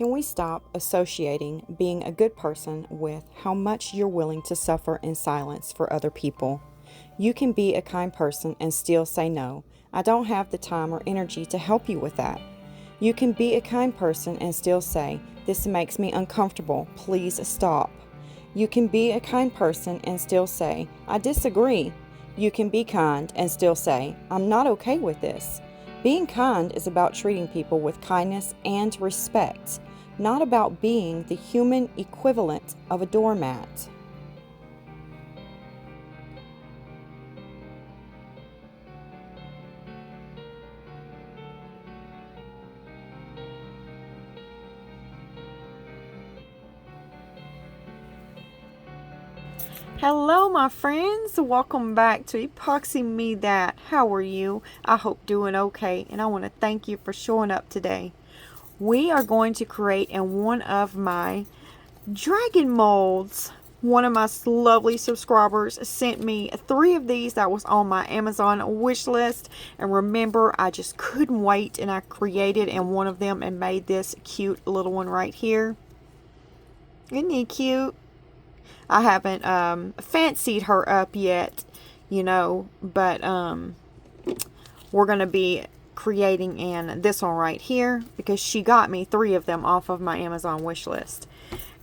Can we stop associating being a good person with how much you're willing to suffer in silence for other people? You can be a kind person and still say no. I don't have the time or energy to help you with that. You can be a kind person and still say, this makes me uncomfortable, please stop. You can be a kind person and still say, I disagree. You can be kind and still say, I'm not okay with this. Being kind is about treating people with kindness and respect, not about being the human equivalent of a doormat. Hello my friends, welcome back to Epoxymaid. How are you? I hope doing okay, and I want to thank you for showing up today. We are going to create in one of my dragon molds. One of my lovely subscribers sent me 3 of these that was on my Amazon wish list, and remember, I just couldn't wait, and I created in one of them and made this cute little one right here. Isn't he cute? I haven't fancied her up yet, but we're going to be creating in this one right here because she got me 3 of them off of my Amazon wish list.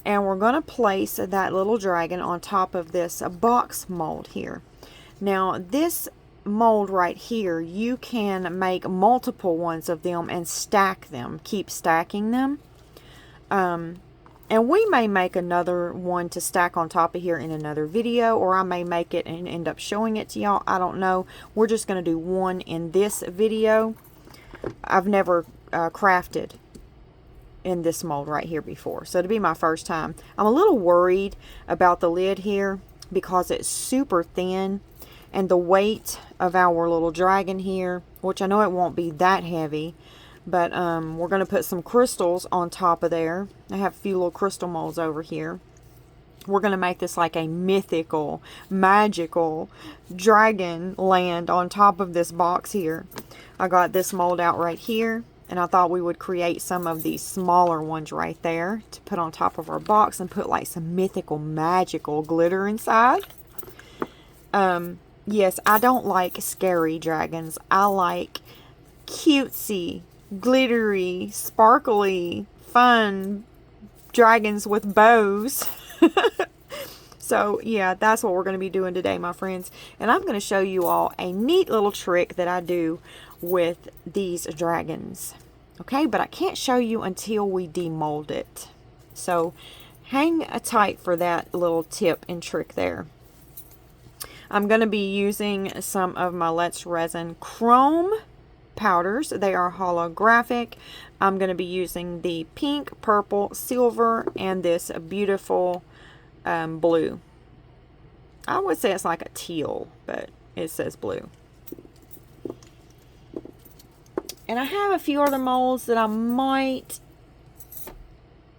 And we're going to place that little dragon on top of this box mold here. Now, this mold right here, you can make multiple ones of them and stack them, keep stacking them. And we may make another one to stack on top of here in another video, or I may make it and end up showing it to y'all. I don't know. We're just going to do one in this video. I've never crafted in this mold right here before, so it'll be my first time. I'm a little worried about the lid here because it's super thin, and the weight of our little dragon here, which I know it won't be that heavy, but we're going to put some crystals on top of there. I have a few little crystal molds over here. We're going to make this like a mythical, magical dragon land on top of this box here. I got this mold out right here, and I thought we would create some of these smaller ones right there to put on top of our box and put like some mythical, magical glitter inside. Yes, I don't like scary dragons. I like cutesy, glittery, sparkly, fun dragons with bows. So yeah, that's what we're going to be doing today, my friends. And I'm going to show you all a neat little trick that I do with these dragons. Okay, but I can't show you until we demold it. So hang tight for that little tip and trick there. I'm going to be using some of my Let's Resin Chrome powders. They are holographic. I'm going to be using the pink, purple, silver, and this beautiful blue. I would say it's like a teal, but it says blue. And I have a few other molds that I might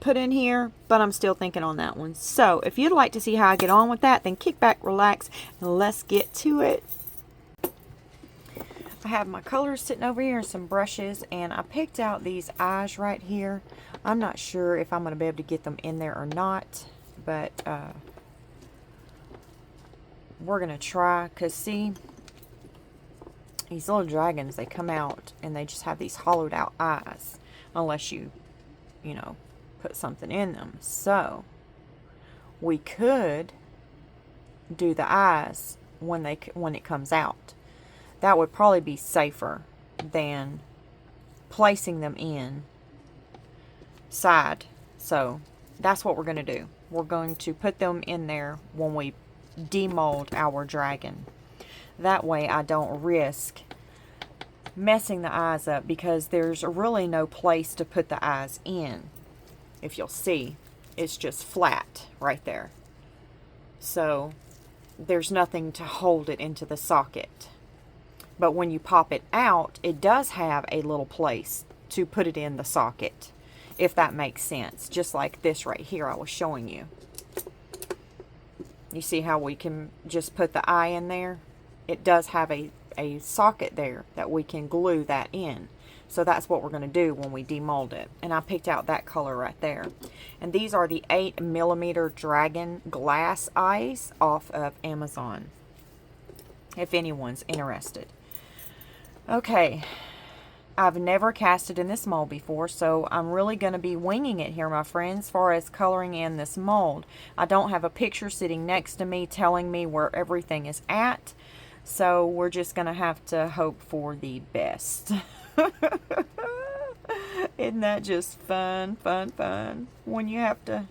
put in here, but I'm still thinking on that one. So if you'd like to see how I get on with that, then kick back, relax, and let's get to it. I have my colors sitting over here and some brushes, and I picked out these eyes right here. I'm not sure if I'm going to be able to get them in there or not, but we're going to try, because see, these little dragons, they come out and they just have these hollowed out eyes, unless you put something in them. So we could do the eyes when it comes out. That would probably be safer than placing them in side. So that's what we're going to do. We're going to put them in there when we demold our dragon. That way I don't risk messing the eyes up, because there's really no place to put the eyes in. If you'll see, it's just flat right there. So there's nothing to hold it into the socket. But when you pop it out, it does have a little place to put it in the socket, if that makes sense. Just like this right here I was showing you. You see how we can just put the eye in there? It does have a socket there that we can glue that in. So that's what we're going to do when we demold it. And I picked out that color right there. And these are the 8mm Dragon glass eyes off of Amazon, if anyone's interested. Okay, I've never casted in this mold before, so I'm really going to be winging it here, my friends, as far as coloring in this mold. I don't have a picture sitting next to me telling me where everything is at, so we're just going to have to hope for the best. Isn't that just fun, fun, fun when you have to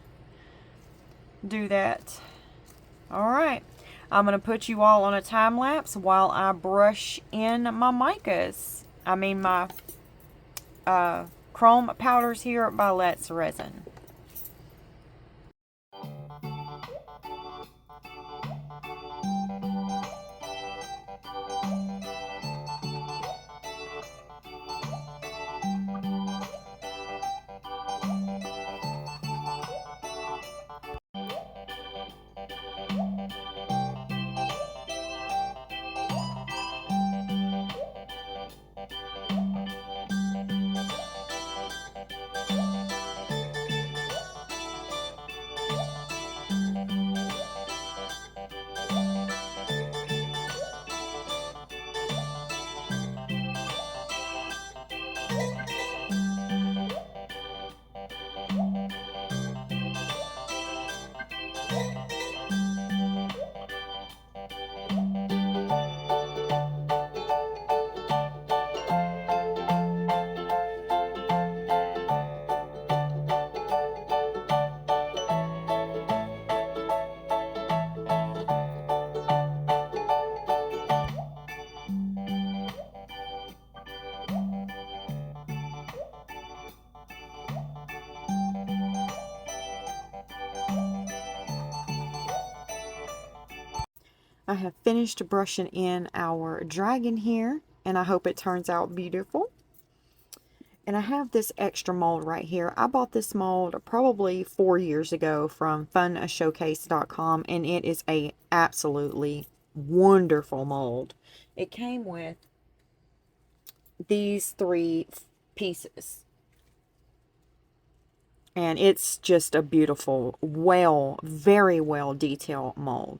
do that? All right, I'm going to put you all on a time lapse while I brush in my micas. I mean my chrome powders here by Let's Resin. I have finished brushing in our dragon here, and I hope it turns out beautiful. And I have this extra mold right here. I bought this mold probably 4 years ago from funshowcase.com, and it is a absolutely wonderful mold. It came with these 3 pieces. And it's just a beautiful, very well detailed mold.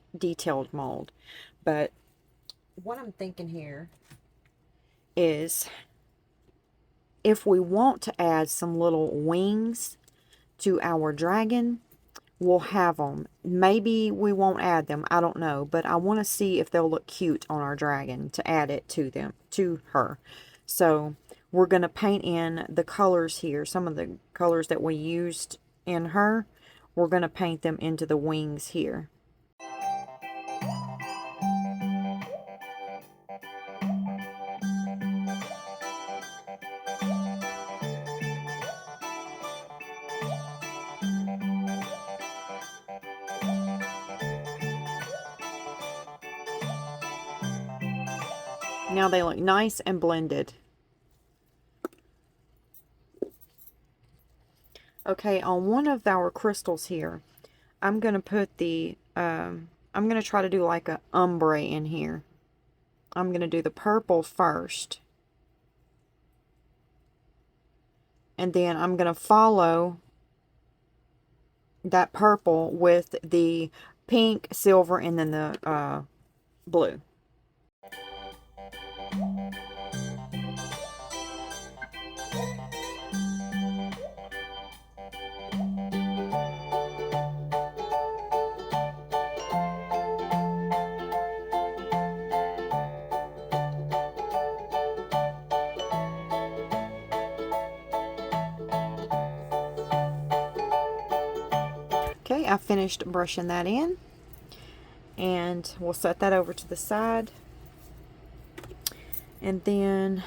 But what I'm thinking here is, if we want to add some little wings to our dragon, we'll have them. Maybe we won't add them, I don't know, but I want to see if they'll look cute on our dragon to add it to her. So we're going to paint in the colors here, some of the colors that we used in her. We're going to paint them into the wings here. Now they look nice and blended. Okay, on one of our crystals here, I'm going to put the, I'm going to try to do like a ombre in here. I'm going to do the purple first. And then I'm going to follow that purple with the pink, silver, and then the blue. Okay, I finished brushing that in, and we'll set that over to the side. And then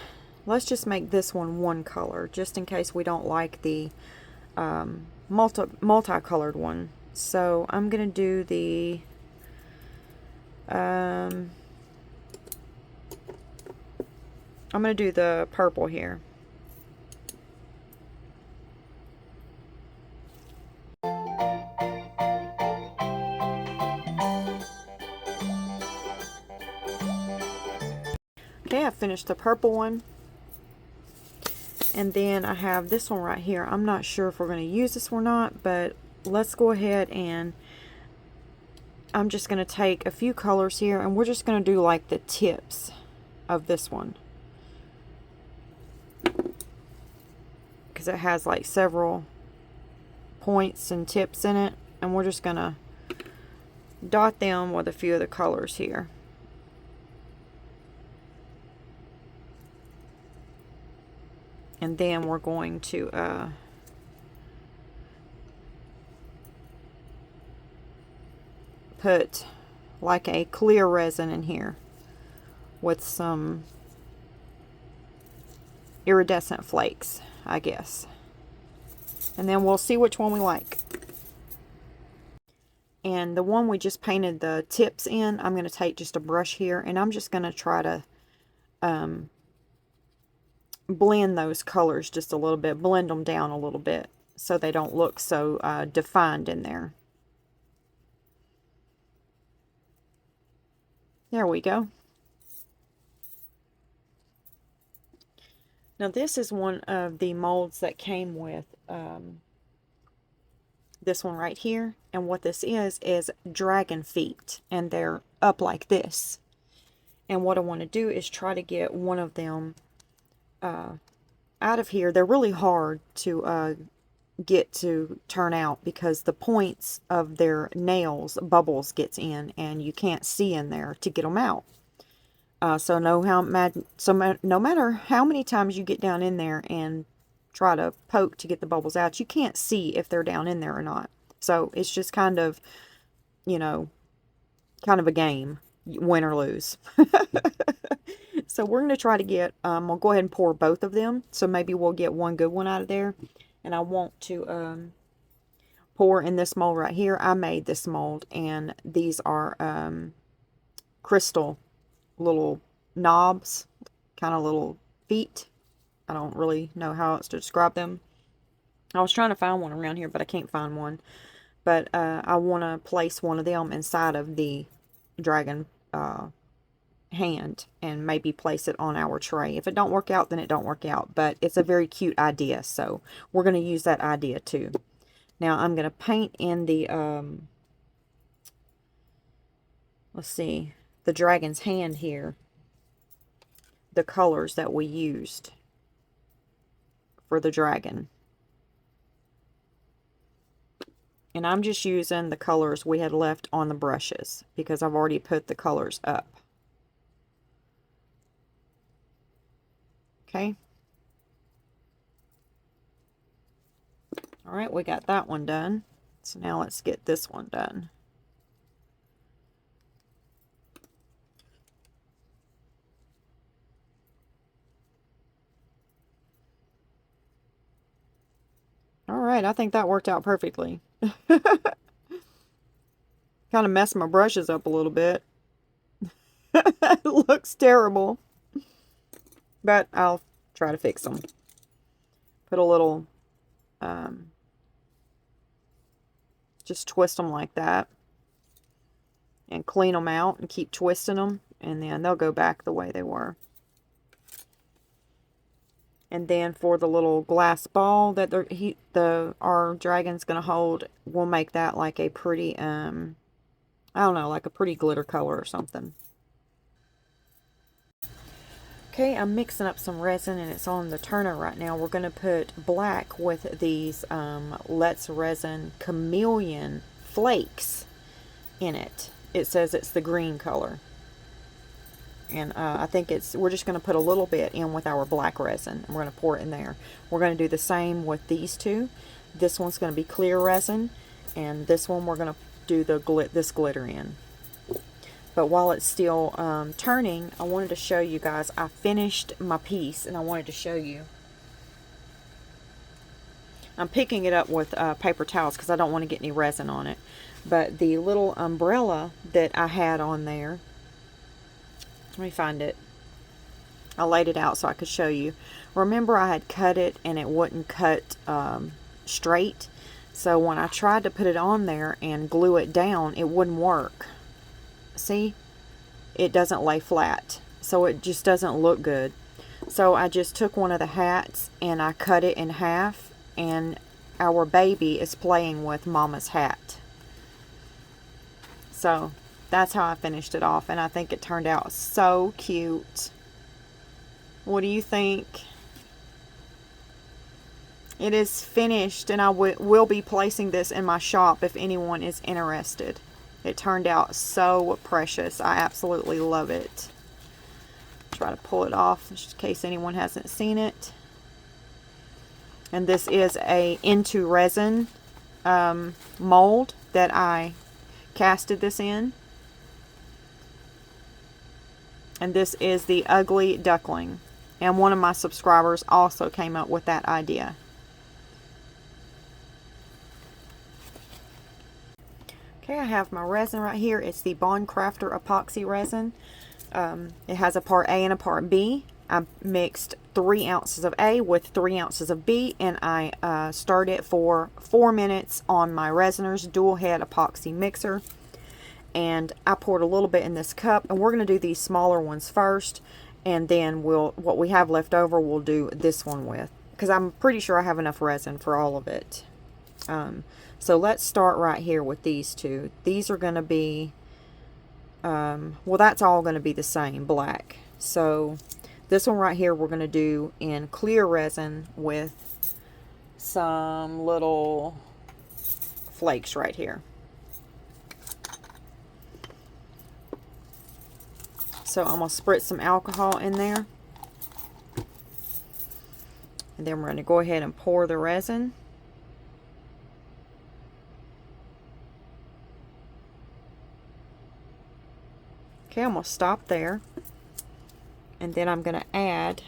let's just make this one color, just in case we don't like the multicolored one. So I'm gonna do the I'm gonna do the purple here. Okay, I finished the purple one. And then I have this one right here. I'm not sure if we're going to use this or not, but let's go ahead and I'm just going to take a few colors here, and we're just going to do like the tips of this one, because it has like several points and tips in it, and we're just going to dot them with a few of the colors here. And then we're going to put like a clear resin in here with some iridescent flakes, I guess. And then we'll see which one we like. And the one we just painted the tips in, I'm going to take just a brush here, and I'm just going to try to blend those colors just a little bit, blend them down a little bit so they don't look so defined in there. There we go. Now this is one of the molds that came with this one right here, and what this is dragon feet, and they're up like this. And what I want to do is try to get one of them out of here. They're really hard to get to turn out because the points of their nails, bubbles gets in, and you can't see in there to get them out. So no matter how many times you get down in there and try to poke to get the bubbles out, you can't see if they're down in there or not. So it's just kind of, you know, kind of a game, win or lose. So we're going to try to get, I'll go ahead and pour both of them. So maybe we'll get one good one out of there. And I want to pour in this mold right here. I made this mold, and these are crystal little knobs, kind of little feet. I don't really know how else to describe them. I was trying to find one around here, but I can't find one. But I want to place one of them inside of the dragon hand and maybe place it on our tray. If it don't work out, then it don't work out, but it's a very cute idea, so we're going to use that idea too. Now I'm going to paint in the let's see, the dragon's hand here, the colors that we used for the dragon. And I'm just using the colors we had left on the brushes because I've already put the colors up. Okay. All right, we got that one done. So now let's get this one done. All right, I think that worked out perfectly. Kind of messed my brushes up a little bit. It looks terrible. But I'll try to fix them. Put a little, just twist them like that. And clean them out and keep twisting them. And then they'll go back the way they were. And then for the little glass ball that our dragon's going to hold, we'll make that like a pretty, I don't know, like a pretty glitter color or something. Okay, I'm mixing up some resin, and it's on the turner right now. We're going to put black with these Let's Resin Chameleon flakes in it. It says it's the green color. And I think we're just going to put a little bit in with our black resin. And we're going to pour it in there. We're going to do the same with these two. This one's going to be clear resin. And this one we're going to do this glitter in. But while it's still turning, I wanted to show you guys, I finished my piece and I wanted to show you. I'm picking it up with paper towels because I don't want to get any resin on it. But the little umbrella that I had on there, let me find it. I laid it out so I could show you. Remember, I had cut it and it wouldn't cut straight. So when I tried to put it on there and glue it down, it wouldn't work. See? It doesn't lay flat. So it just doesn't look good. So I just took one of the hats and I cut it in half, and our baby is playing with Mama's hat. So that's how I finished it off, and I think it turned out so cute. What do you think? It is finished, and I will be placing this in my shop if anyone is interested. It turned out so precious. I absolutely love it. Try to pull it off just in case anyone hasn't seen it. And this is a intoresin mold that I casted this in. And this is the ugly duckling. And one of my subscribers also came up with that idea. Okay, I have my resin right here. It's the Bond Crafter epoxy resin. It has a part A and a part B. I mixed 3 ounces of A with 3 ounces of B, and I stirred it for 4 minutes on my Resiner's dual head epoxy mixer. And I poured a little bit in this cup, and we're going to do these smaller ones first, and then what we have left over we'll do this one with, because I'm pretty sure I have enough resin for all of it. So let's start right here with these two. These are going to be, well, that's all going to be the same, black. So this one right here we're going to do in clear resin with some little flakes right here. So I'm going to spritz some alcohol in there. And then we're going to go ahead and pour the resin. Okay, I'm going to stop there. And then I'm going to add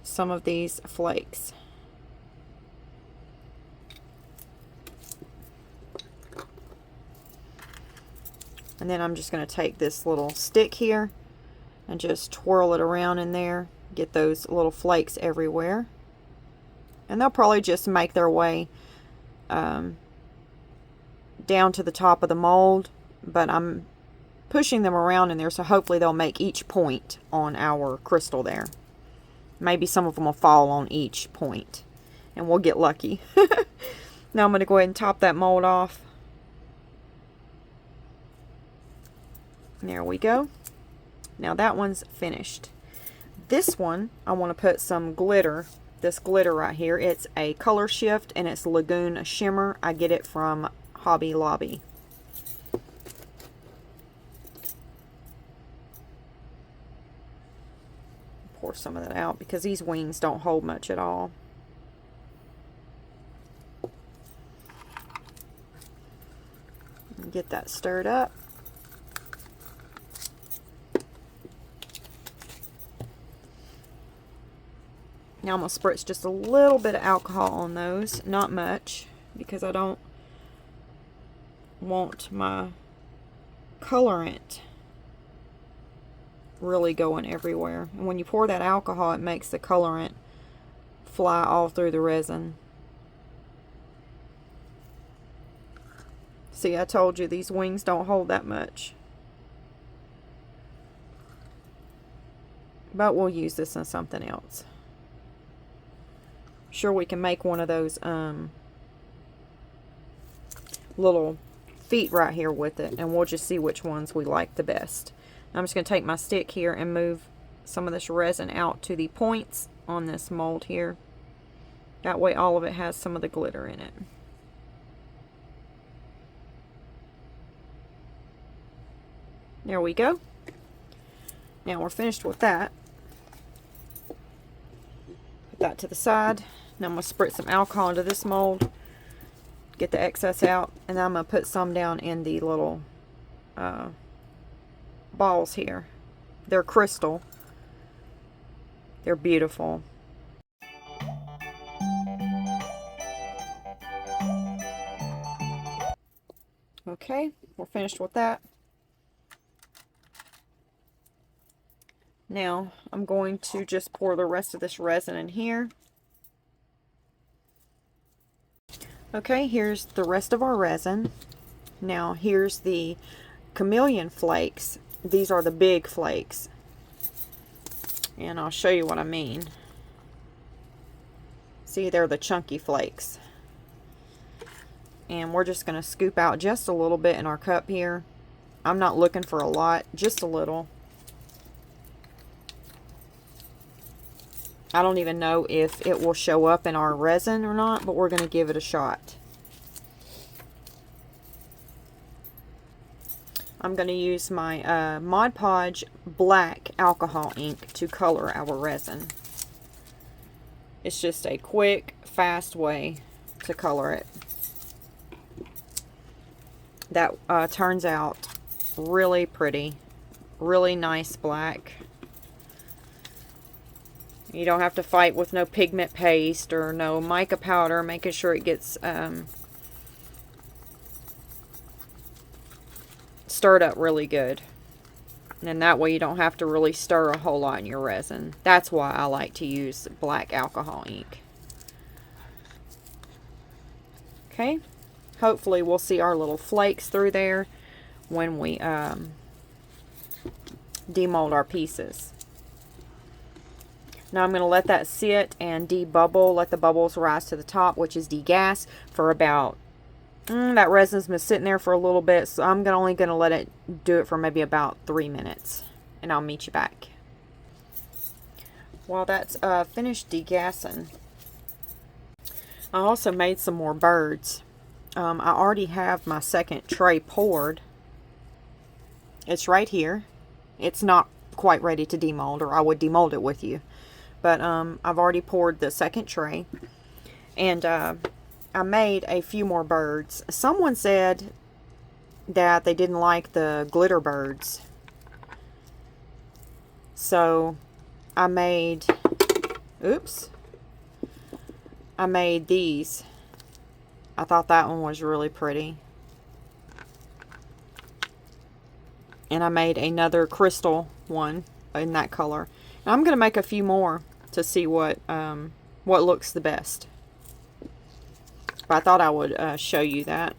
some of these flakes. And then I'm just going to take this little stick here and just twirl it around in there. Get those little flakes everywhere. And they'll probably just make their way down to the top of the mold. But I'm pushing them around in there, so hopefully they'll make each point on our crystal there. Maybe some of them will fall on each point. And we'll get lucky. Now I'm going to go ahead and top that mold off. There we go. Now that one's finished. This one, I want to put some glitter. This glitter right here, it's a color shift and it's Lagoon Shimmer. I get it from Hobby Lobby. Pour some of that out because these wings don't hold much at all. Get that stirred up. Now I'm going to spritz just a little bit of alcohol on those. Not much, because I don't want my colorant really going everywhere. And when you pour that alcohol, it makes the colorant fly all through the resin. See, I told you these wings don't hold that much. But we'll use this in something else. Sure, we can make one of those little feet right here with it, and we'll just see which ones we like the best. I'm just going to take my stick here and move some of this resin out to the points on this mold here. That way all of it has some of the glitter in it. There we go. Now we're finished with that. Put that to the side. Now I'm going to spritz some alcohol into this mold, get the excess out, and then I'm going to put some down in the little balls here. They're crystal. They're beautiful. Okay, we're finished with that. Now I'm going to just pour the rest of this resin in here. Okay, here's the rest of our resin. Now here's the chameleon flakes. These are the big flakes. And I'll show you what I mean. See, they're the chunky flakes. And we're just going to scoop out just a little bit in our cup here. I'm not looking for a lot, just a little. I don't even know if it will show up in our resin or not, but we're going to give it a shot. I'm going to use my Mod Podge black alcohol ink to color our resin. It's just a quick, fast way to color it. That turns out really pretty, really nice black. You don't have to fight with no pigment paste or no mica powder, making sure it gets stirred up really good. And that way you don't have to really stir a whole lot in your resin. That's why I like to use black alcohol ink. Okay, hopefully we'll see our little flakes through there when we demold our pieces. Now I'm going to let that sit and debubble, let the bubbles rise to the top, which is degas, for about, that resin's been sitting there for a little bit, so I'm only going to let it do it for maybe about 3 minutes, and I'll meet you back. While that's finished degassing, I also made some more birds. I already have my second tray poured. It's right here. It's not quite ready to demold, or I would demold it with you. But I've already poured the second tray. And I made a few more birds. Someone said that they didn't like the glitter birds. So I made, I made these. I thought that one was really pretty. And I made another crystal one in that color. And I'm going to make a few more to see what looks the best. But I thought I would show you that.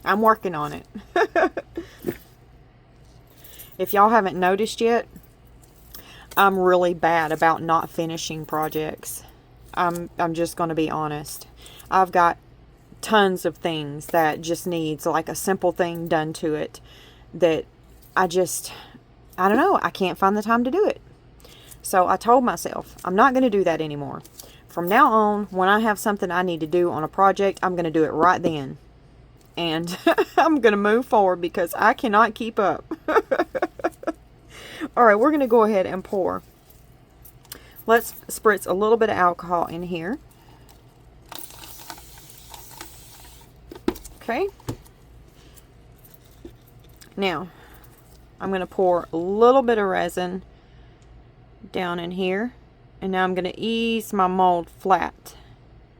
I'm working on it. If y'all haven't noticed yet, I'm really bad about not finishing projects. I'm just going to be honest. I've got tons of things that just needs like a simple thing done to it that I don't know, I can't find the time to do it. So I told myself, I'm not going to do that anymore. From now on, when I have something I need to do on a project, I'm going to do it right then. And I'm going to move forward because I cannot keep up. Alright, we're going to go ahead and pour. Let's spritz a little bit of alcohol in here. Okay. Now, I'm going to pour a little bit of resin down in here. And now I'm going to ease my mold flat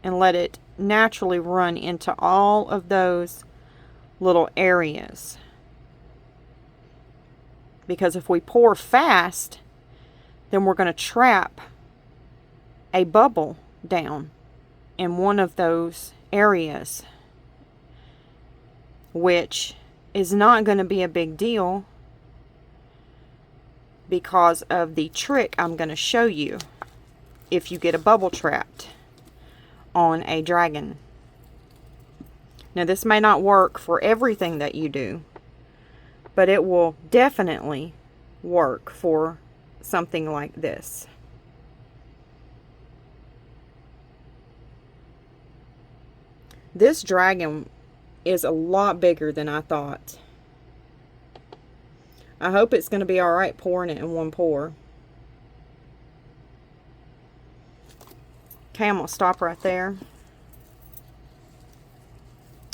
and let it naturally run into all of those little areas. Because if we pour fast, then we're going to trap a bubble down in one of those areas, which is not going to be a big deal because of the trick I'm going to show you if you get a bubble trapped on a dragon. Now this may not work for everything that you do, but it will definitely work for something like this. This dragon is a lot bigger than I thought. I hope it's going to be alright pouring it in one pour. Okay, I'm going to stop right there.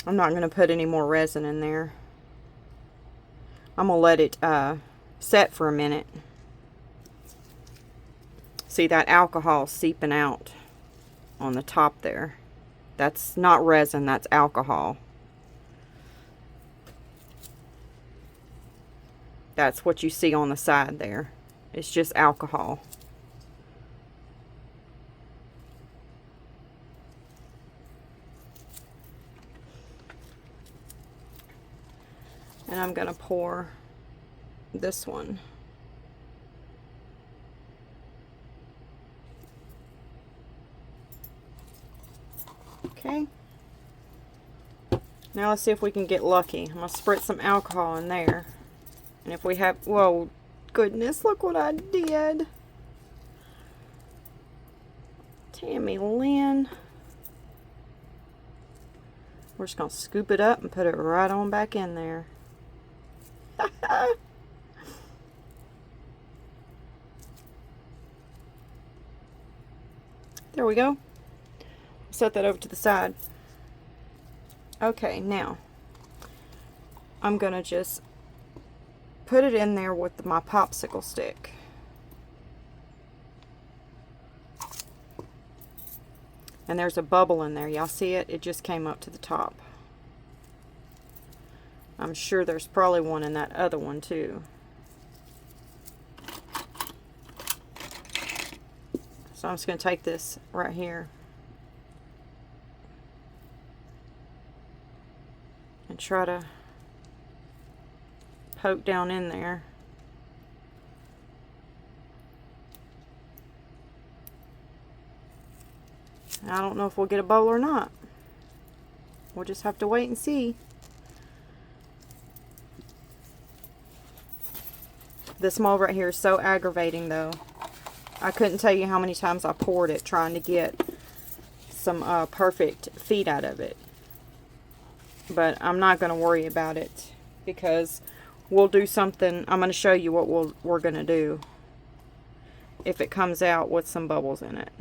I'm not going to put any more resin in there. I'm going to let it set for a minute. See that alcohol seeping out on the top there. That's not resin, that's alcohol. That's what you see on the side there. It's just alcohol. I'm going to pour this one. Okay. Now let's see if we can get lucky. I'm going to spritz some alcohol in there. And if we have, whoa, goodness, look what I did. Tammy Lynn. We're just going to scoop it up and put it right on back in there. There we go. Set that over to the side. Okay, now I'm going to just put it in there with my popsicle stick. And there's a bubble in there. Y'all see it? It just came up to the top. I'm sure there's probably one in that other one too. So I'm just going to take this right here and try to poke down in there. I don't know if we'll get a bowl or not. We'll just have to wait and see. This mold right here is so aggravating though. I couldn't tell you how many times I poured it trying to get some perfect feet out of it. But I'm not going to worry about it because we'll do something. I'm going to show you what we're going to do if it comes out with some bubbles in it.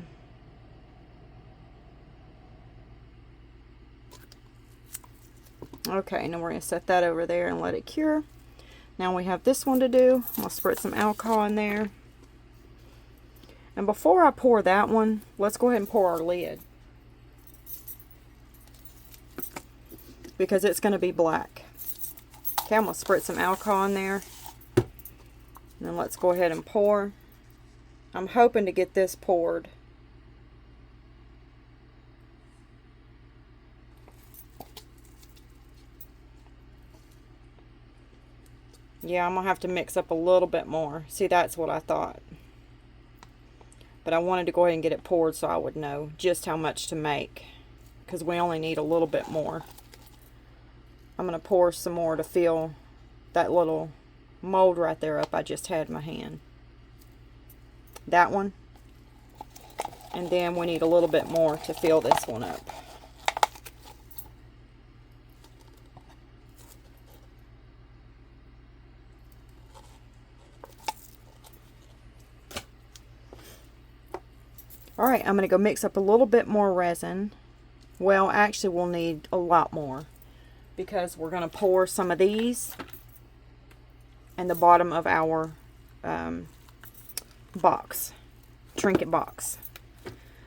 Okay, now we're going to set that over there and let it cure. Now we have this one to do. I'm going to spritz some alcohol in there. And before I pour that one, let's go ahead and pour our lid. Because it's going to be black. Okay, I'm going to spritz some alcohol in there. And then let's go ahead and pour. I'm hoping to get this poured. Yeah, I'm going to have to mix up a little bit more. See, that's what I thought. But I wanted to go ahead and get it poured so I would know just how much to make. Because we only need a little bit more. I'm going to pour some more to fill that little mold right there up I just had in my hand. That one. And then we need a little bit more to fill this one up. Alright, I'm going to go mix up a little bit more resin. Well, actually we'll need a lot more. Because we're going to pour some of these in the bottom of our box. Trinket box.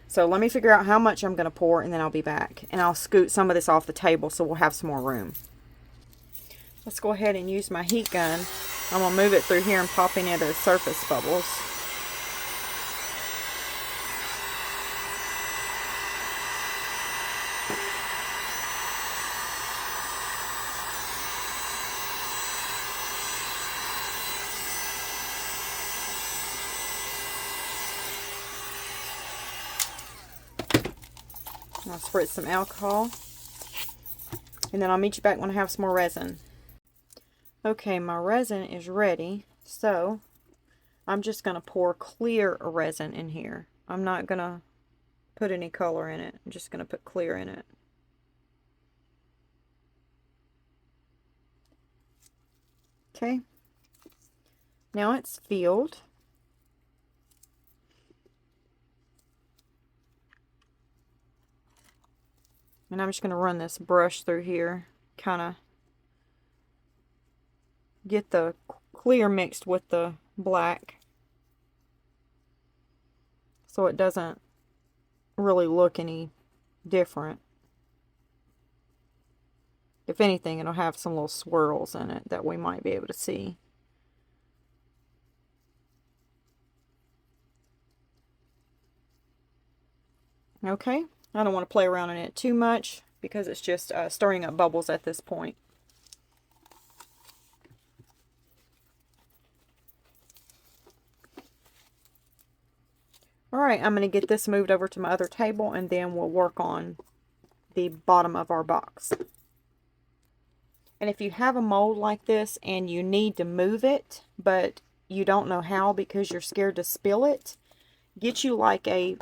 So let me figure out how much I'm going to pour and then I'll be back. And I'll scoot some of this off the table so we'll have some more room. Let's go ahead and use my heat gun. I'm going to move it through here and pop any of those surface bubbles. I'll spritz some alcohol. And then I'll meet you back when I have some more resin. Okay, my resin is ready. So, I'm just going to pour clear resin in here. I'm not going to put any color in it. I'm just going to put clear in it. Okay. Now it's filled. And I'm just going to run this brush through here, kind of get the clear mixed with the black so it doesn't really look any different. If anything, it'll have some little swirls in it that we might be able to see. Okay. I don't want to play around in it too much because it's just stirring up bubbles at this point. Alright, I'm going to get this moved over to my other table, and then we'll work on the bottom of our box. And if you have a mold like this and you need to move it, but you don't know how because you're scared to spill it, get you like a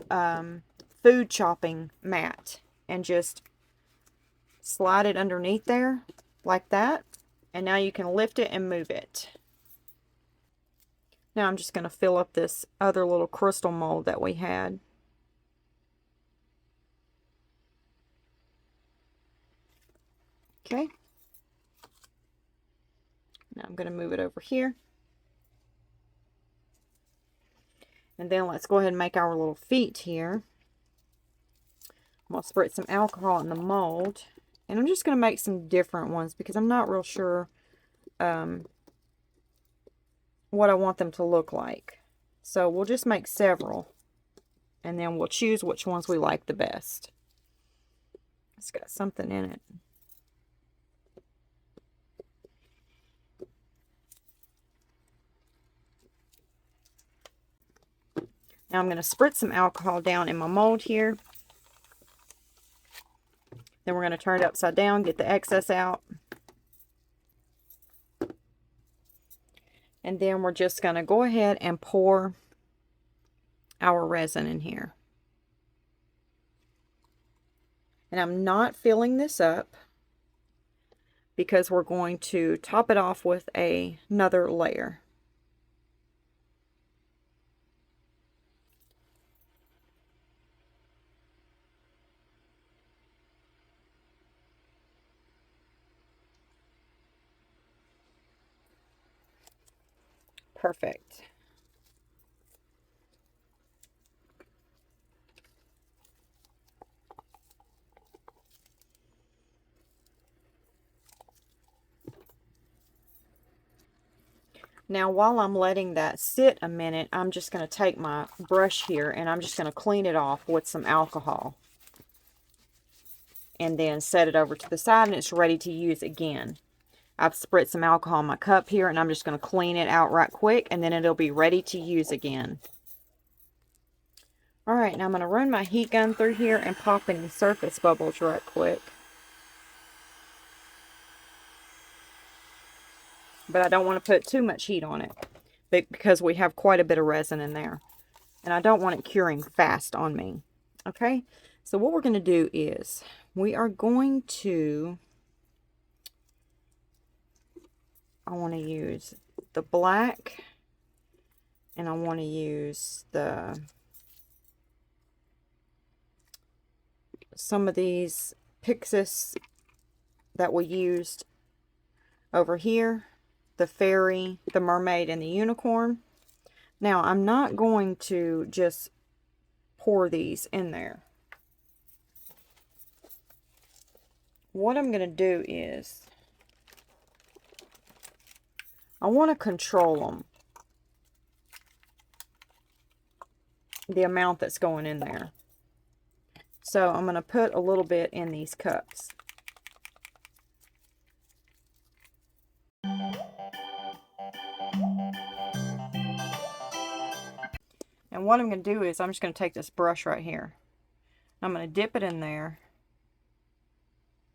food chopping mat and just slide it underneath there like that. And now you can lift it and move it. Now I'm just going to fill up this other little crystal mold that we had. Okay. Now I'm going to move it over here. And then let's go ahead and make our little feet here. I'm going to spritz some alcohol in the mold. And I'm just going to make some different ones because I'm not real sure what I want them to look like. So we'll just make several. And then we'll choose which ones we like the best. It's got something in it. Now I'm going to spritz some alcohol down in my mold here. Then we're going to turn it upside down, get the excess out. And then we're just going to go ahead and pour our resin in here. And I'm not filling this up because we're going to top it off with another layer. Perfect. Now while I'm letting that sit a minute, I'm just going to take my brush here and I'm just going to clean it off with some alcohol. And then set it over to the side and it's ready to use again. I've spritzed some alcohol in my cup here and I'm just going to clean it out right quick and then it'll be ready to use again. Alright, now I'm going to run my heat gun through here and pop any surface bubbles right quick. But I don't want to put too much heat on it because we have quite a bit of resin in there. And I don't want it curing fast on me. Okay, so what we're going to do is we are going to... I want to use the black and I want to use some of these Pixis that we used over here, the fairy, the mermaid, and the unicorn. Now I'm not going to just pour these in there. What I'm going to do is I want to control them, the amount that's going in there. So I'm going to put a little bit in these cups. And what I'm going to do is I'm just going to take this brush right here. I'm going to dip it in there.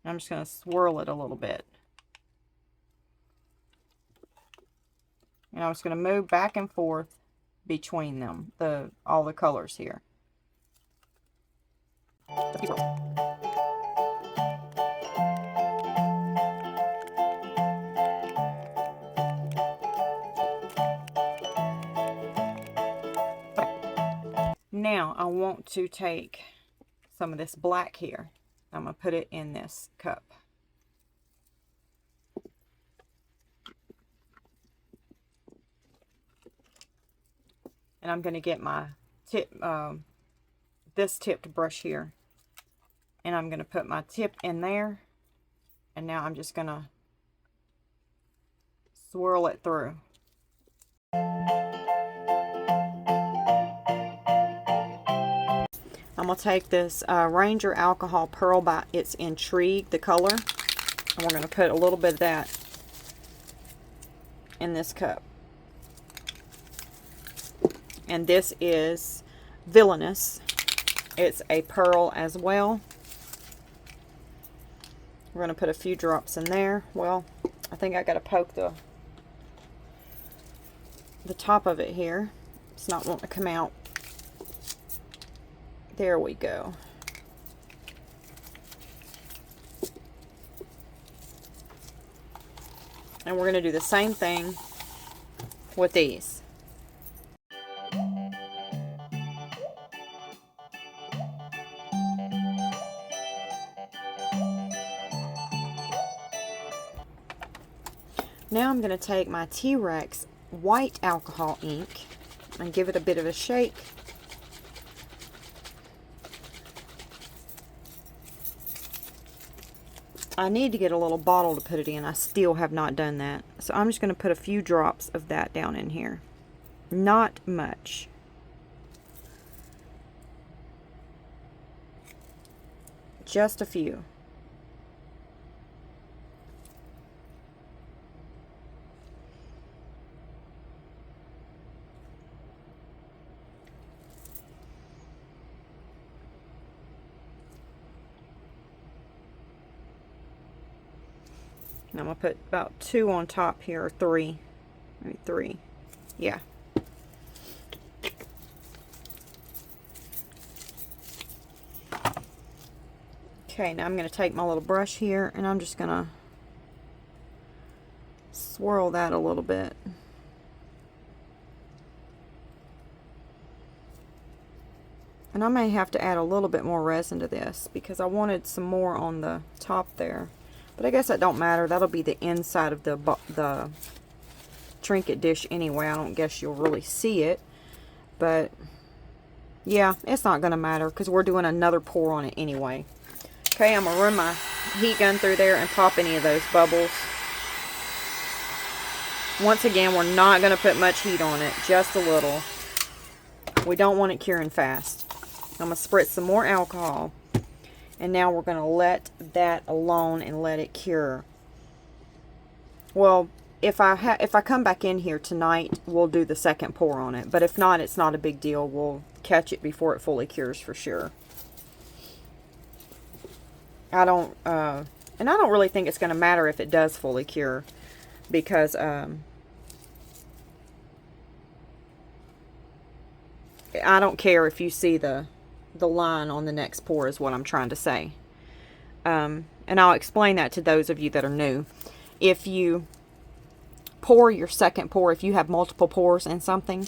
I'm just going to swirl it a little bit. And I'm just going to move back and forth between them, all the colors here. Now I want to take some of this black here. I'm going to put it in this cup. And I'm going to get my this tipped brush here. And I'm going to put my tip in there. And now I'm just going to swirl it through. I'm going to take this Ranger Alcohol Pearl by its Intrigue, the color. And we're going to put a little bit of that in this cup. And this is villainous. It's a pearl as well. We're going to put a few drops in there. Well, I think I got to poke the top of it here. It's not wanting to come out. There we go. And we're going to do the same thing with these. Now I'm going to take my T-Rex white alcohol ink and give it a bit of a shake. I need to get a little bottle to put it in. I still have not done that. So I'm just going to put a few drops of that down in here. Not much. Just a few. And I'm going to put about 2 on top here, or 3. Maybe 3. Yeah. Okay, now I'm going to take my little brush here and I'm just going to swirl that a little bit. And I may have to add a little bit more resin to this because I wanted some more on the top there. But I guess that don't matter. That'll be the inside of the trinket dish anyway. I don't guess you'll really see it. But yeah, it's not going to matter because we're doing another pour on it anyway. Okay, I'm going to run my heat gun through there and pop any of those bubbles. Once again, we're not going to put much heat on it. Just a little. We don't want it curing fast. I'm going to spritz some more alcohol. And now we're going to let that alone and let it cure. Well, if I come back in here tonight, we'll do the second pour on it. But if not, it's not a big deal. We'll catch it before it fully cures for sure. And I don't really think it's going to matter if it does fully cure. Because, I don't care if you see the line on the next pour is what I'm trying to say. And I'll explain that to those of you that are new. If you pour your second pour, if you have multiple pours in something,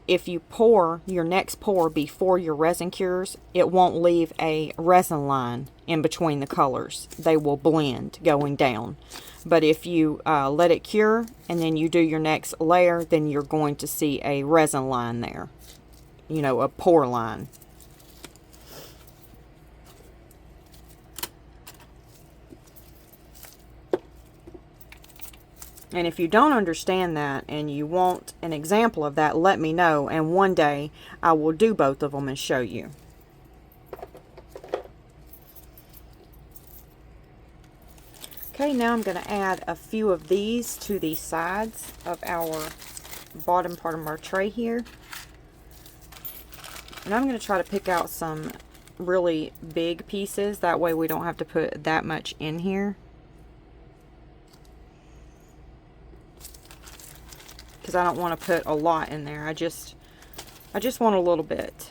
if you pour your next pour before your resin cures, it won't leave a resin line in between the colors. They will blend going down. But if you let it cure and then you do your next layer, then you're going to see a resin line there. You know, a pour line. And if you don't understand that and you want an example of that, let me know. And one day I will do both of them and show you. Okay, now I'm going to add a few of these to the sides of our bottom part of our tray here. And I'm going to try to pick out some really big pieces. That way we don't have to put that much in here. Because I don't want to put a lot in there. I just want a little bit.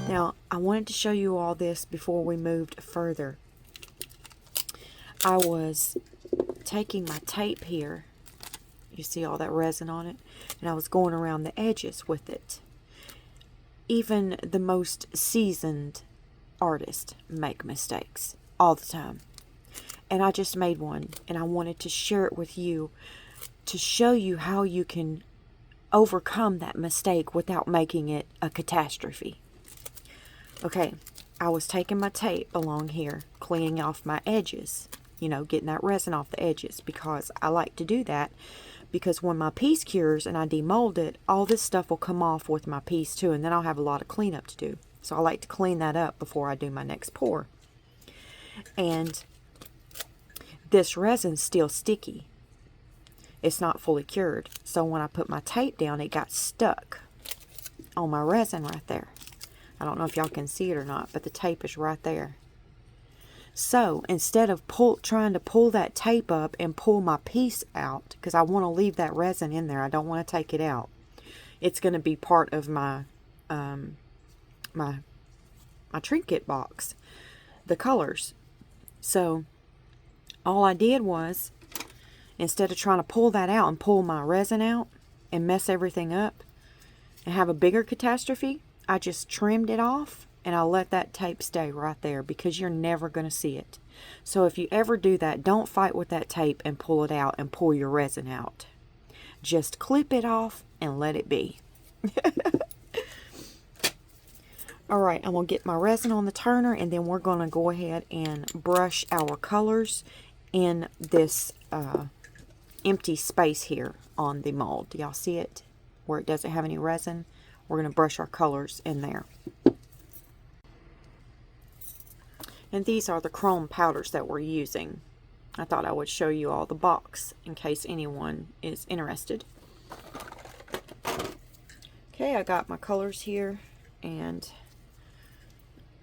Now, I wanted to show you all this before we moved further. I was taking my tape here. You see all that resin on it? And I was going around the edges with it. Even the most seasoned artists make mistakes all the time. And I just made one. And I wanted to share it with you to show you how you can overcome that mistake without making it a catastrophe. Okay, I was taking my tape along here, cleaning off my edges, you know, getting that resin off the edges, because I like to do that because when my piece cures and I demold it, all this stuff will come off with my piece too, and then I'll have a lot of cleanup to do. So I like to clean that up before I do my next pour. And this resin's still sticky. It's not fully cured. So when I put my tape down, it got stuck on my resin right there. I don't know if y'all can see it or not, but the tape is right there. So instead of trying to pull that tape up and pull my piece out, because I want to leave that resin in there, I don't want to take it out. It's going to be part of my my trinket box, the colors. So all I did was, instead of trying to pull that out and pull my resin out and mess everything up and have a bigger catastrophe, I just trimmed it off and I let that tape stay right there, because you're never going to see it. So if you ever do that, don't fight with that tape and pull it out and pull your resin out. Just clip it off and let it be. Alright, I'm going to get my resin on the turner, and then we're going to go ahead and brush our colors in this empty space here on the mold. Do y'all see it? Where it doesn't have any resin. We're going to brush our colors in there. And these are the chrome powders that we're using. I thought I would show you all the box in case anyone is interested. Okay, I got my colors here, and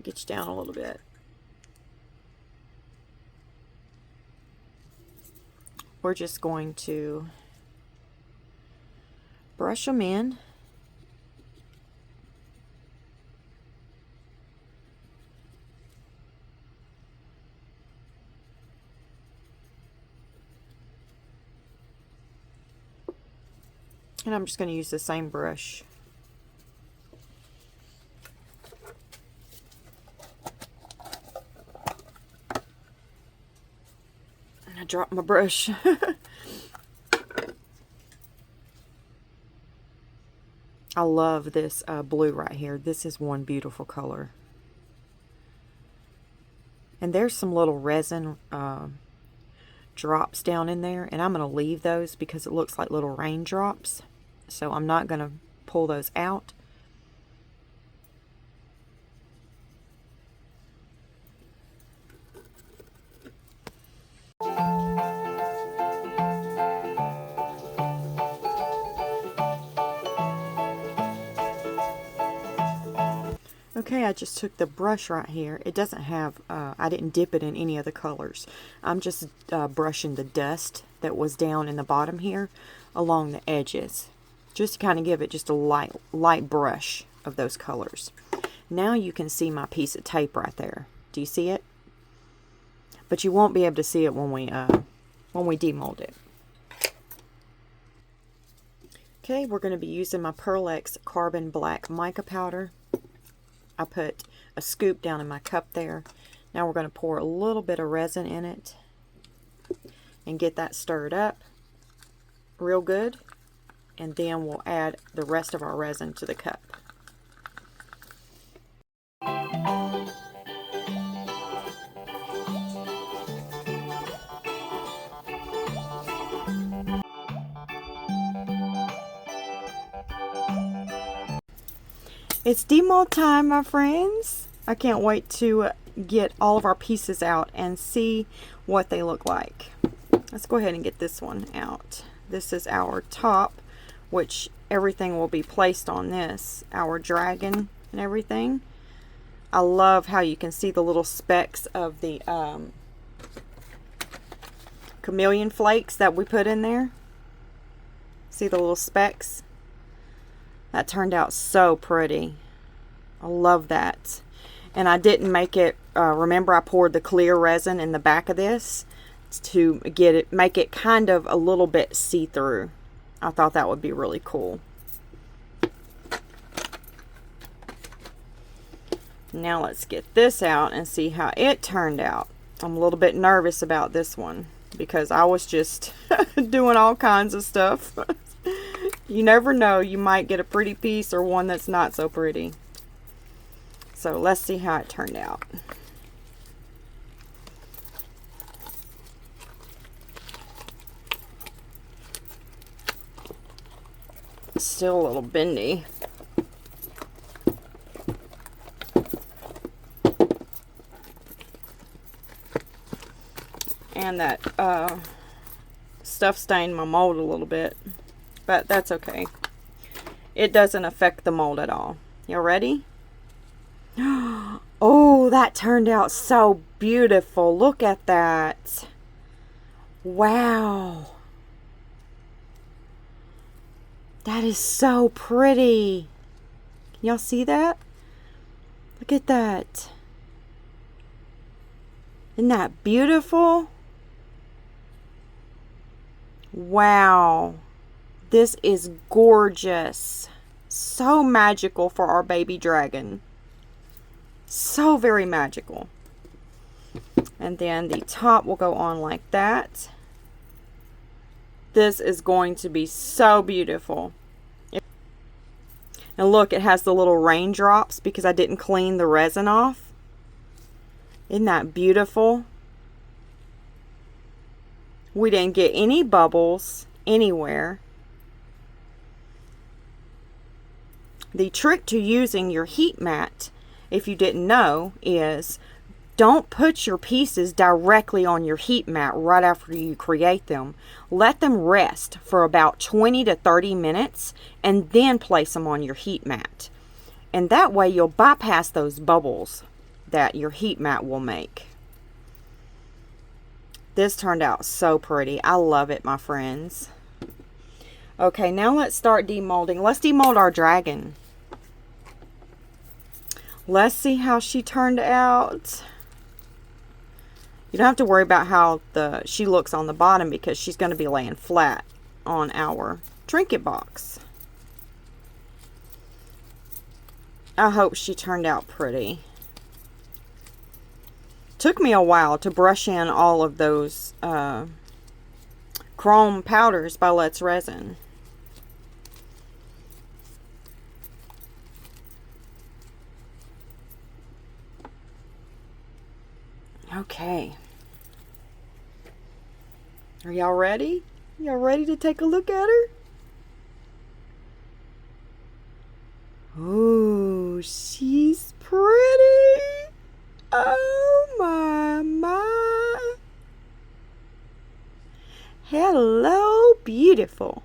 get you down a little bit. We're just going to brush them in. And I'm just going to use the same brush. I dropped my brush. I love this blue right here. This is one beautiful color. And there's some little resin drops down in there, and I'm going to leave those because it looks like little raindrops. So I'm not going to pull those out. Okay, I just took the brush right here. It doesn't have, I didn't dip it in any of the colors. I'm just brushing the dust that was down in the bottom here along the edges. Just to kind of give it just a light brush of those colors. Now you can see my piece of tape right there. Do you see it? But you won't be able to see it when we demold it. Okay, we're going to be using my Pearl X Carbon Black Mica Powder. I put a scoop down in my cup there. Now we're going to pour a little bit of resin in it and get that stirred up real good. And then we'll add the rest of our resin to the cup. It's demold time, my friends. I can't wait to get all of our pieces out and see what they look like. Let's go ahead and get this one out. This is our top, which everything will be placed on this. Our dragon and everything. I love how you can see the little specks of the chameleon flakes that we put in there. See the little specks? That turned out so pretty. I love that. And I didn't make it, remember I poured the clear resin in the back of this to make it kind of a little bit see-through. I thought that would be really cool. Now let's get this out and see how it turned out. I'm a little bit nervous about this one because I was just doing all kinds of stuff. You never know, you might get a pretty piece or one that's not so pretty. So let's see how it turned out. Still a little bendy. And that stuff stained my mold a little bit. But that's okay. It doesn't affect the mold at all. You ready? Oh, that turned out so beautiful. Look at that. Wow. That is so pretty. Can y'all see that? Look at that. Isn't that beautiful? Wow. This is gorgeous. So magical for our baby dragon. So very magical. And then the top will go on like that. This is going to be so beautiful. And look, it has the little raindrops because I didn't clean the resin off. Isn't that beautiful? We didn't get any bubbles anywhere. The trick to using your heat mat, if you didn't know, is don't put your pieces directly on your heat mat right after you create them. Let them rest for about 20 to 30 minutes and then place them on your heat mat. And that way you'll bypass those bubbles that your heat mat will make. This turned out so pretty. I love it, my friends. Okay, now let's start demolding. Let's demold our dragon. Let's see how she turned out. You don't have to worry about how she looks on the bottom because she's going to be laying flat on our trinket box. I hope she turned out pretty. Took me a while to brush in all of those chrome powders by Let's Resin. Okay. Are y'all ready? Y'all ready to take a look at her? Ooh, she's pretty. Oh my. Hello, beautiful.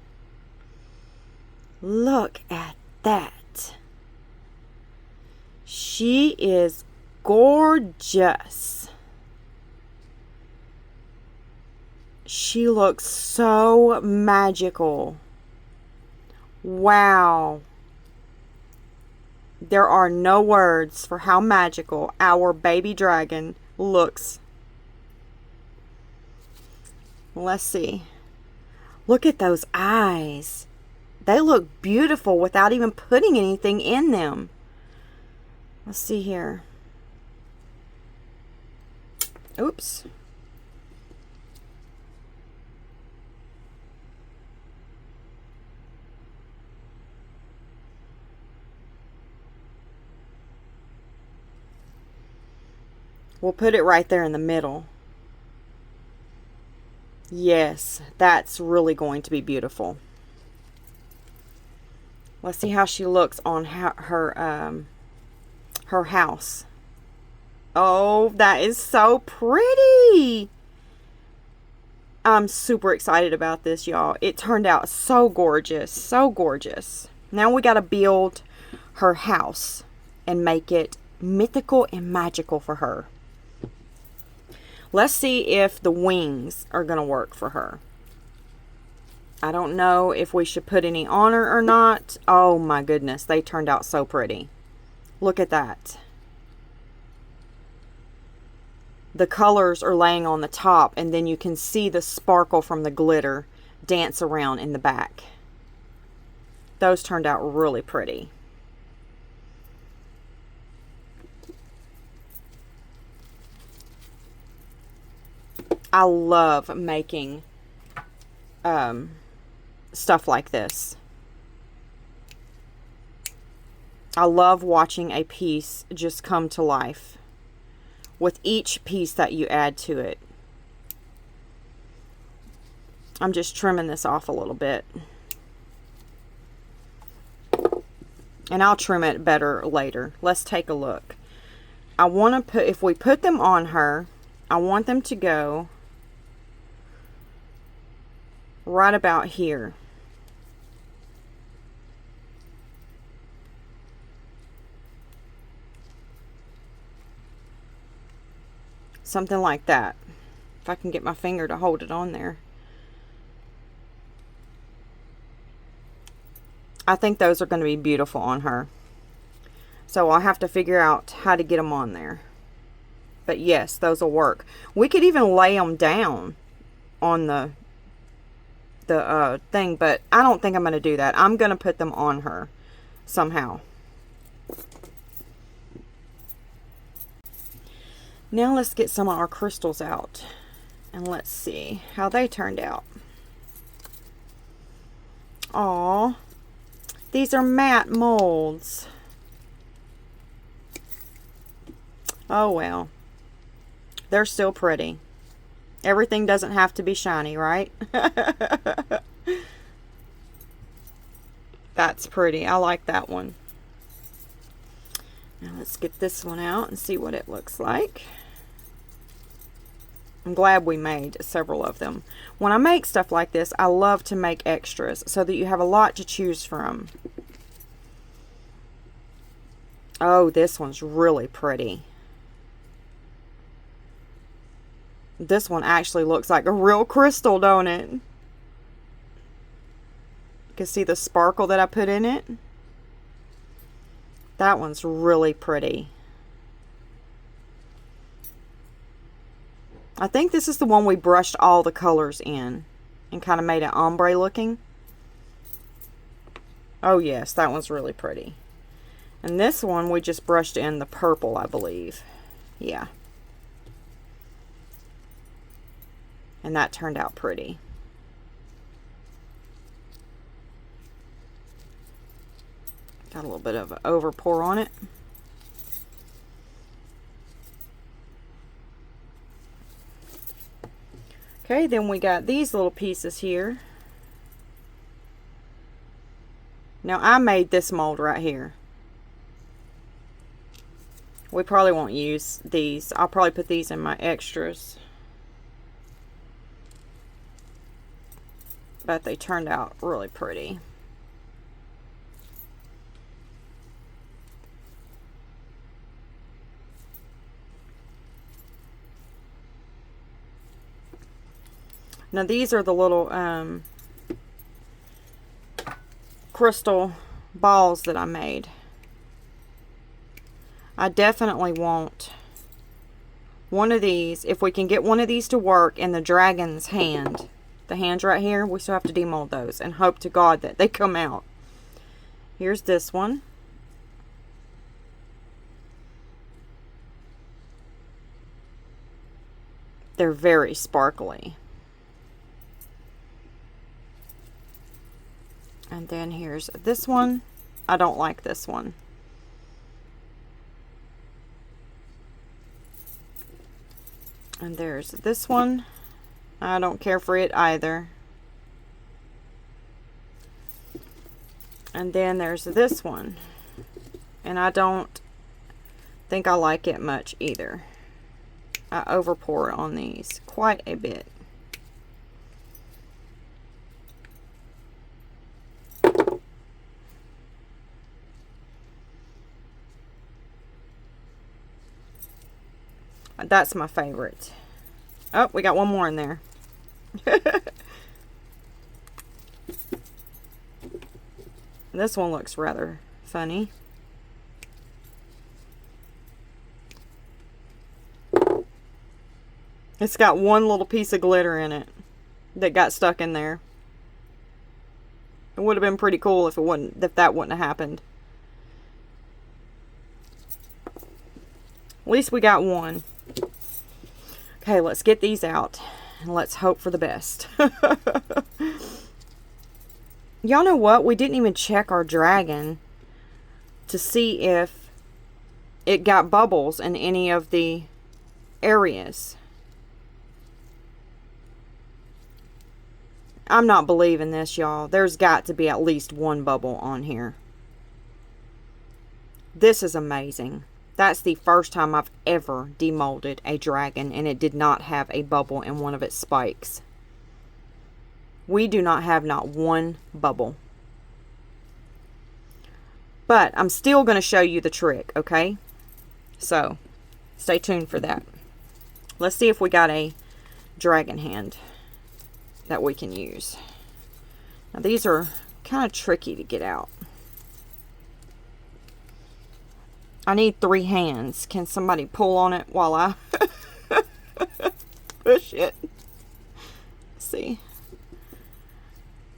Look at that. She is gorgeous. She looks so magical. Wow. There are no words for how magical our baby dragon looks. Let's see. Look at those eyes. They look beautiful without even putting anything in them. Let's see here. Oops. We'll put it right there in the middle. Yes, that's really going to be beautiful. Let's see how she looks on her house. Oh, that is so pretty. I'm super excited about this, y'all. It turned out so gorgeous, so gorgeous. Now we got to build her house and make it mythical and magical for her. Let's see if the wings are going to work for her. I don't know if we should put any on her or not. Oh my goodness, they turned out so pretty. Look at that. The colors are laying on the top, and then you can see the sparkle from the glitter dance around in the back. Those turned out really pretty. I love making stuff like this. I love watching a piece just come to life with each piece that you add to it. I'm just trimming this off a little bit. And I'll trim it better later. Let's take a look. I want to put, if we put them on her, I want them to go right about here. Something like that. If I can get my finger to hold it on there. I think those are going to be beautiful on her. So I'll have to figure out how to get them on there. But yes, those will work. We could even lay them down on the thing, but I don't think I'm going to do that. I'm going to put them on her somehow. Now let's get some of our crystals out. And let's see how they turned out. Aw. These are matte molds. Oh well. They're still pretty. Everything doesn't have to be shiny, right? That's pretty. I like that one. Now let's get this one out and see what it looks like. I'm glad we made several of them. When I make stuff like this, I love to make extras so that you have a lot to choose from. Oh, this one's really pretty. This one actually looks like a real crystal, don't it? You can see the sparkle that I put in it. That one's really pretty. I think this is the one we brushed all the colors in and kind of made it ombre looking. Oh yes, that one's really pretty. And this one we just brushed in the purple, I believe. Yeah. And that turned out pretty. Got a little bit of an over pour on it. Okay, then we got these little pieces here. Now I made this mold right here. We probably won't use these. I'll probably put these in my extras. But they turned out really pretty. Now these are the little crystal balls that I made. I definitely want one of these. If we can get one of these to work in the dragon's hand, the hands right here, we still have to demold those and hope to God that they come out. Here's this one. They're very sparkly. And then here's this one. I don't like this one. And there's this one. I don't care for it either. And then there's this one. And I don't think I like it much either. I overpour on these quite a bit. That's my favorite. Oh, we got one more in there. This one looks rather funny. It's got one little piece of glitter in it that got stuck in there. It would have been pretty cool if that wouldn't have happened. At least we got one. Okay, let's get these out and let's hope for the best. Y'all know what? We didn't even check our dragon to see if it got bubbles in any of the areas. I'm not believing this, y'all. There's got to be at least one bubble on here. This is amazing. That's the first time I've ever demolded a dragon, and it did not have a bubble in one of its spikes. We do not have not one bubble. But I'm still going to show you the trick, okay? So, stay tuned for that. Let's see if we got a dragon hand that we can use. Now, these are kind of tricky to get out. I need 3 hands. Can somebody pull on it while I push it? Let's see.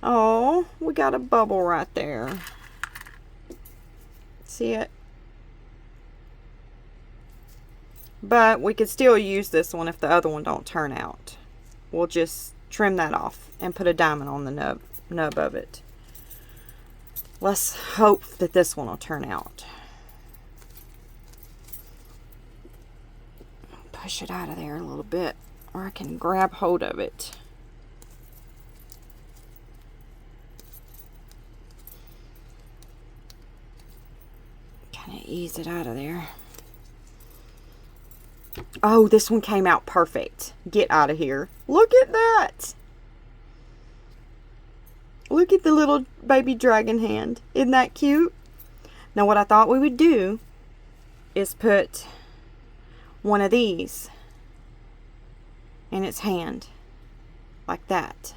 Oh, we got a bubble right there. See it? But we could still use this one if the other one don't turn out. We'll just trim that off and put a diamond on the nub of it. Let's hope that this one will turn out. Push it out of there a little bit, or I can grab hold of it. Kind of ease it out of there. Oh, this one came out perfect. Get out of here. Look at that. Look at the little baby dragon hand. Isn't that cute? Now what I thought we would do is put one of these in its hand. Like that.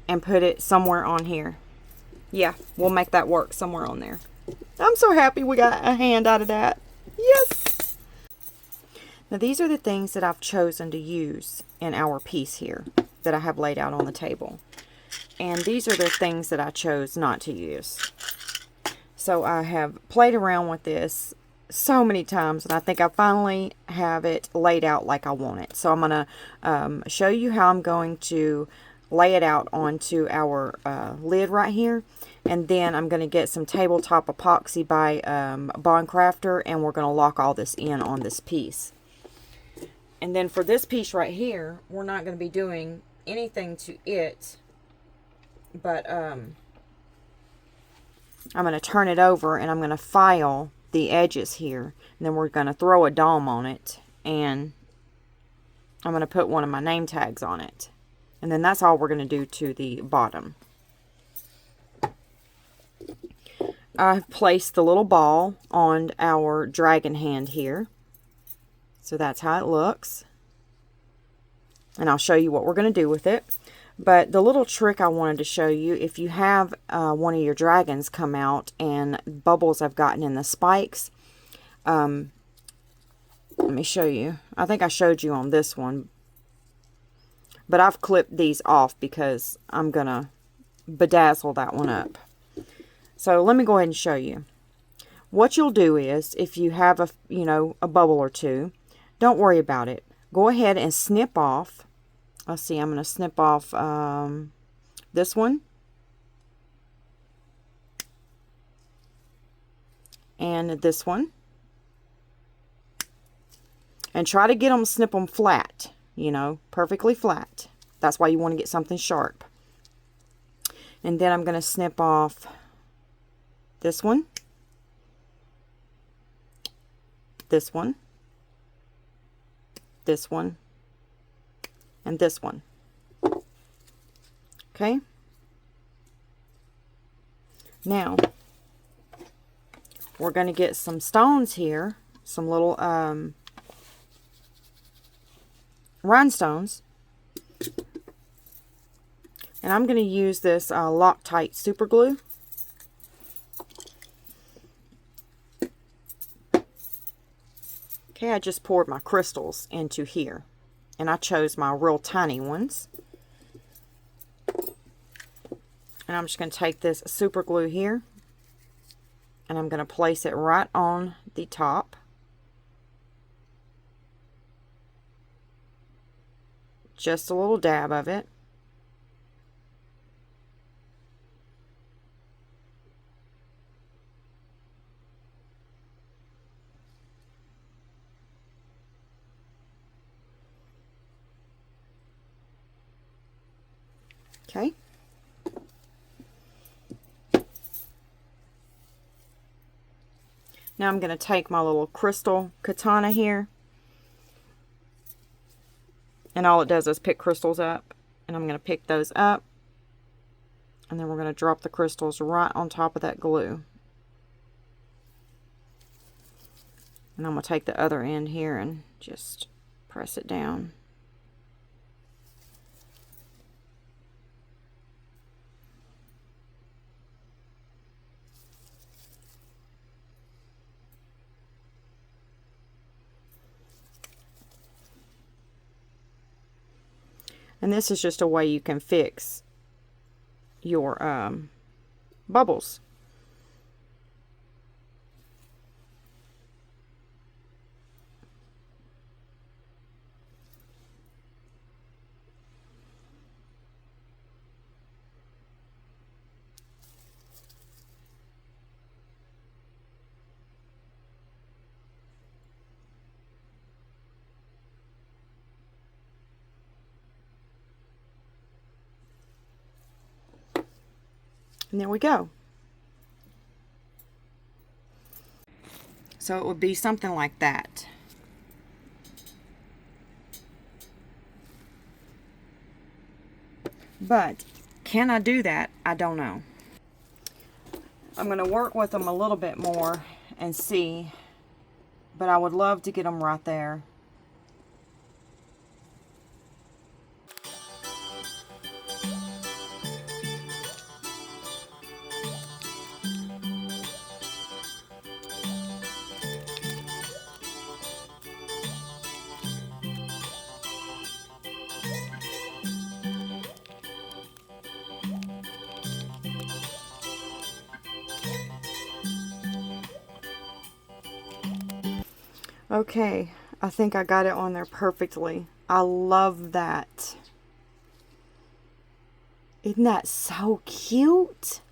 And put it somewhere on here. Yeah, we'll make that work somewhere on there. I'm so happy we got a hand out of that. Yes! Now these are the things that I've chosen to use in our piece here that I have laid out on the table. And these are the things that I chose not to use. So I have played around with this so many times, and I think I finally have it laid out like I want it. So I'm going to show you how I'm going to lay it out onto our lid right here, and then I'm going to get some tabletop epoxy by Bond Crafter, and we're going to lock all this in on this piece. And then for this piece right here, we're not going to be doing anything to it, but I'm going to turn it over and I'm going to file the edges here, and then we're going to throw a dome on it, and I'm going to put one of my name tags on it. And then that's all we're going to do to the bottom. I've placed the little ball on our dragon hand here. So that's how it looks. And I'll show you what we're going to do with it. But the little trick I wanted to show you, if you have one of your dragons come out and bubbles have gotten in the spikes, let me show you. I think I showed you on this one. But I've clipped these off because I'm going to bedazzle that one up. So let me go ahead and show you. What you'll do is, if you have a bubble or two, don't worry about it. Go ahead and snip off. Let's see, I'm going to snip off this one. And this one. And try to get them, snip them flat. Perfectly flat. That's why you want to get something sharp. And then I'm going to snip off this one, this one, this one, and this one. Okay? Now, we're going to get some stones here, some little rhinestones, and I'm going to use this Loctite super glue. Okay, I just poured my crystals into here, and I chose my real tiny ones. And I'm just going to take this super glue here, and I'm going to place it right on the top. Just a little dab of it. Okay. Now I'm going to take my little crystal katana here. And all it does is pick crystals up. And I'm going to pick those up. And then we're going to drop the crystals right on top of that glue. And I'm going to take the other end here and just press it down. And this is just a way you can fix your bubbles. And there we go. So it would be something like that. But can I do that? I don't know. I'm going to work with them a little bit more and see. But I would love to get them right there. Okay, I think I got it on there perfectly. I love that. Isn't that so cute?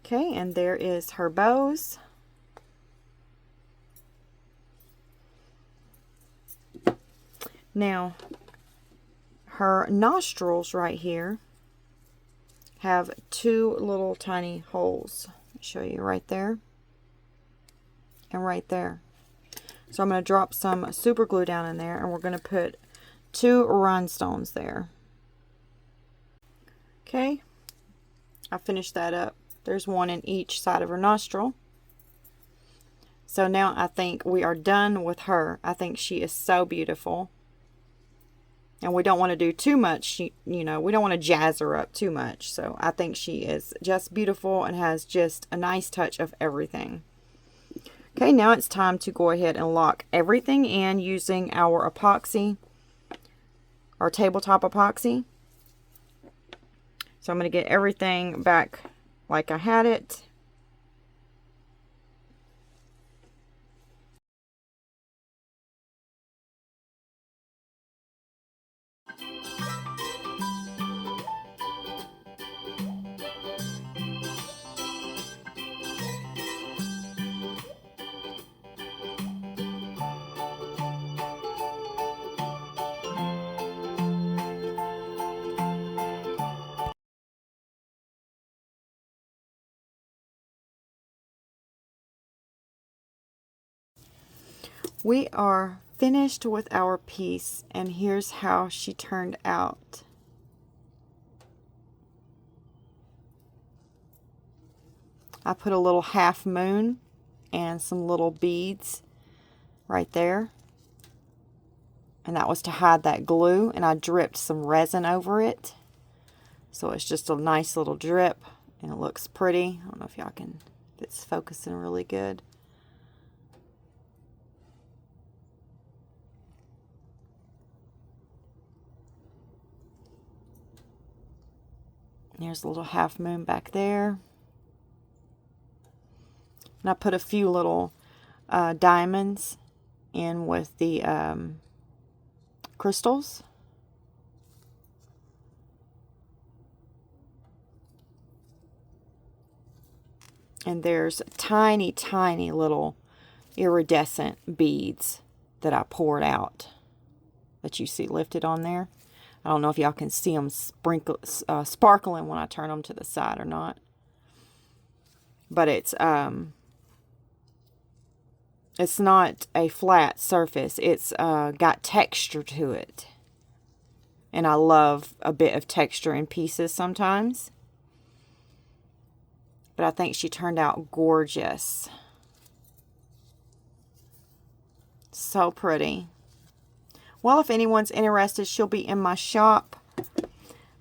Okay, and there is her bows. Now, her nostrils right here have two little tiny holes. I'll show you right there and right there. So I'm going to drop some super glue down in there, and we're going to put 2 rhinestones there. Okay, I finished that up. There's 1 in each side of her nostril. So now I think we are done with her. I think she is so beautiful. And we don't want to do too much, you know, we don't want to jazz her up too much. So I think she is just beautiful and has just a nice touch of everything. Okay, now it's time to go ahead and lock everything in using our epoxy, our tabletop epoxy. So I'm going to get everything back like I had it. We are finished with our piece, and here's how she turned out. I put a little half moon and some little beads right there. And that was to hide that glue, and I dripped some resin over it. So it's just a nice little drip, and it looks pretty. I don't know if y'all can, if it's focusing really good. There's a little half moon back there. And I put a few little diamonds in with the crystals. And there's tiny, tiny little iridescent beads that I poured out that you see lifted on there. I don't know if y'all can see them sparkling when I turn them to the side or not. but it's not a flat surface. It's got texture to it. And I love a bit of texture in pieces sometimes. But I think she turned out gorgeous. So pretty. Well, if anyone's interested, she'll be in my shop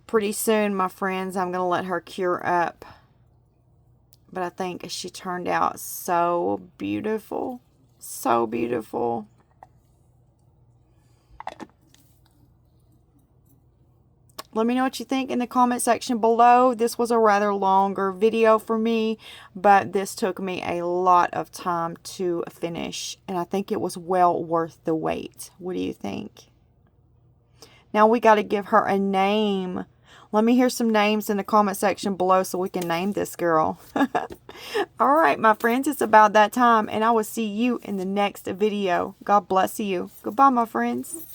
pretty soon, my friends. I'm going to let her cure up. But I think she turned out so beautiful. So beautiful. Let me know what you think in the comment section below. This was a rather longer video for me, but this took me a lot of time to finish, and I think it was well worth the wait. What do you think? Now we got to give her a name. Let me hear some names in the comment section below so we can name this girl. All right, my friends, it's about that time, and I will see you in the next video. God bless you. Goodbye, my friends.